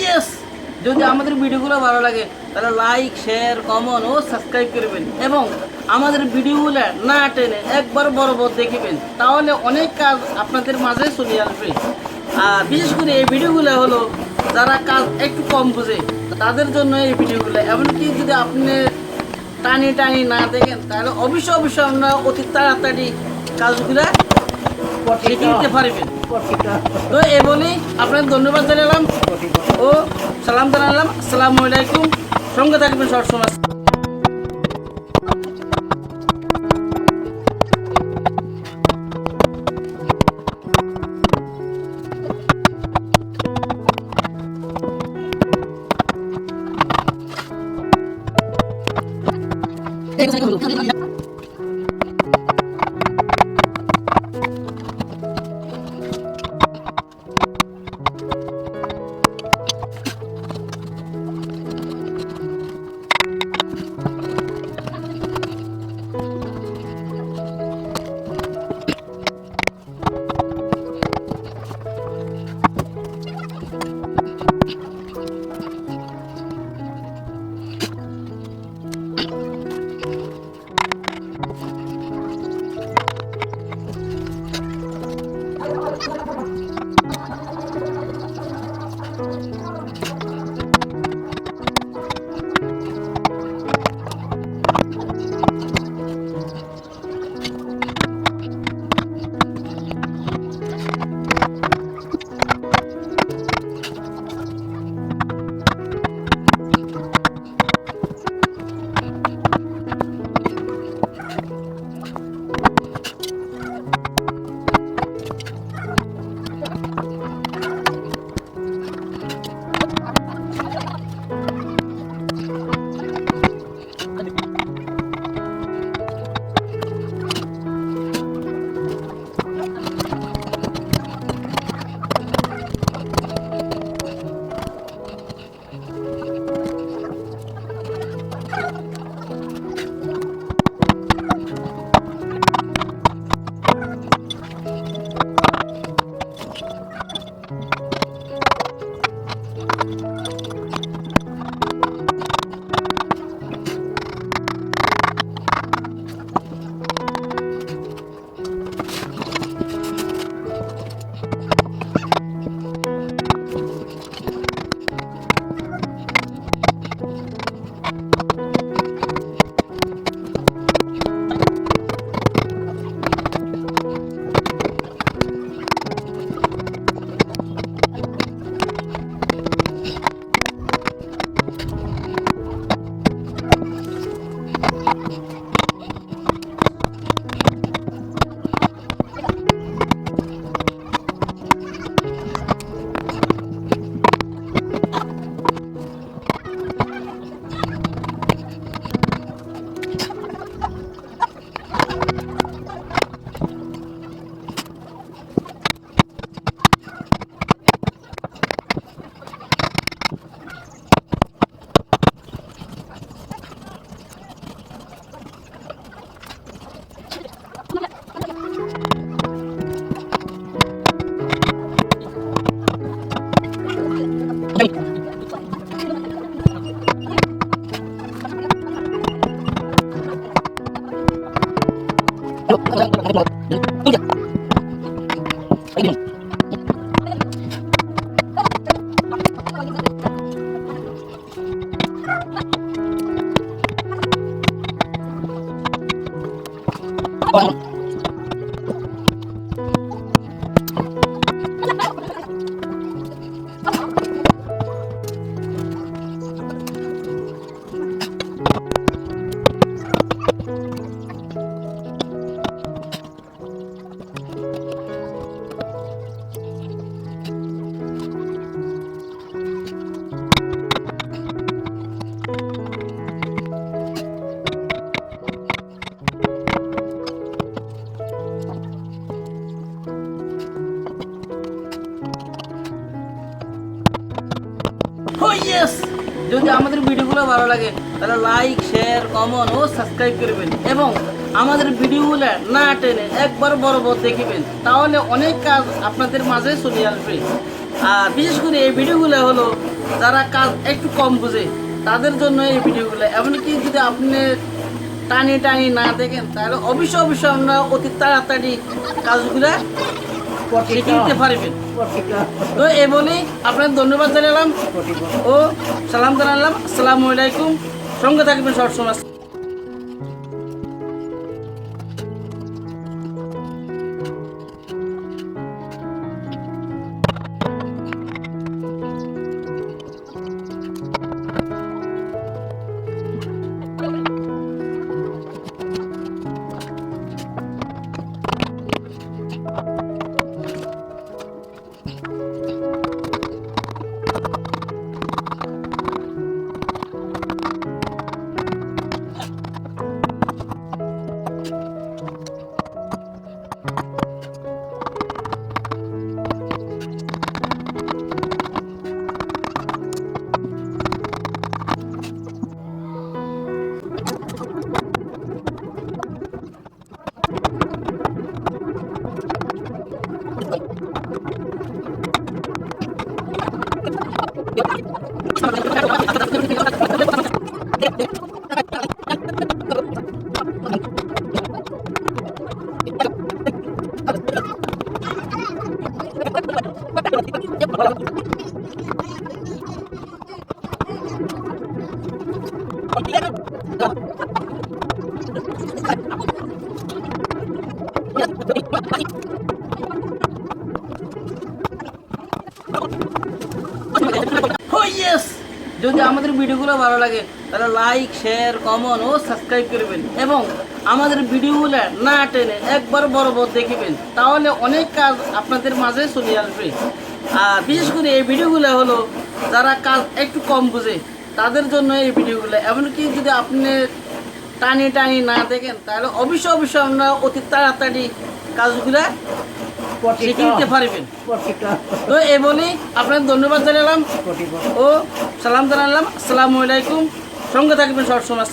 Yes, যদি আমাদের ভিডিওগুলো ভালো লাগে তাহলে লাইক, শেয়ার, কমেন্ট ও সাবস্ক্রাইব করবেন এবং আমাদের ভিডিওগুলো না টেনে একবার বরাবর দেখবেন, তাহলে অনেক কাজ আপনাদের মাঝে চলে আসবে। আর বিশেষ করে এই ভিডিওগুলো হলো যারা কাজ একটু কম বোঝে তাদের জন্য এই ভিডিওগুলো। এমনকি যদি আপনি টানি টানি না দেখেন তাহলে অবশ্যই আমরা অতি তাড়াতাড়ি কাজগুলো শিখে নিতে পারবেন। তো এ বলি আপনাকে ধন্যবাদ জানালাম ও সালাম জানালাম। আসসালামু আলাইকুম। সঙ্গে থাকবেন সবসময়। যদি আমাদের ভিডিওগুলো ভালো লাগে তাহলে লাইক, শেয়ার, কমেন্ট ও সাবস্ক্রাইব করবেন এবং আমাদের ভিডিওগুলো না টেনে একবার বরাবর দেখবেন, তাহলে অনেক কাজ আপনাদের মাঝে চলে আসবে। আর বিশেষ করে এই ভিডিওগুলো হলো যারা কাজ একটু কম বুঝে তাদের জন্য এই ভিডিওগুলো। এমনকি যদি আপনি টানি টানি না দেখেন তাহলে অবশ্যই আমরা অতি তাড়াতাড়ি কাজগুলো শিখে নিতে পারবেন। তো এই বলেই আপনার ধন্যবাদ জানালাম ও সালাম জানালাম। আসসালামু আলাইকুম। সঙ্গে থাকবেন সবসময়। যদি আমাদের ভিডিওগুলো ভালো লাগে তাহলে লাইক শেয়ার কমেন্ট ও সাবস্ক্রাইব করবেন এবং আমাদের ভিডিওগুলো না টেনে একবার বরাবর দেখবেন, তাহলে অনেক কাজ আপনাদের মাঝে চলে আসবে। আর বিশেষ করে এই ভিডিওগুলো হলো যারা কাজ একটু কম বুঝে তাদের জন্য এই ভিডিওগুলো। এমনকি যদি আপনি টানি টানি না দেখেন তাহলে অবশ্যই আমরা অতি তাড়াতাড়ি কাজগুলো শিখে নিতে পারবেন। তো এই বলেই আপনার ধন্যবাদ জানালাম ও সালাম জানালাম। আসসালামু আলাইকুম। সঙ্গে থাকবেন সবসময়।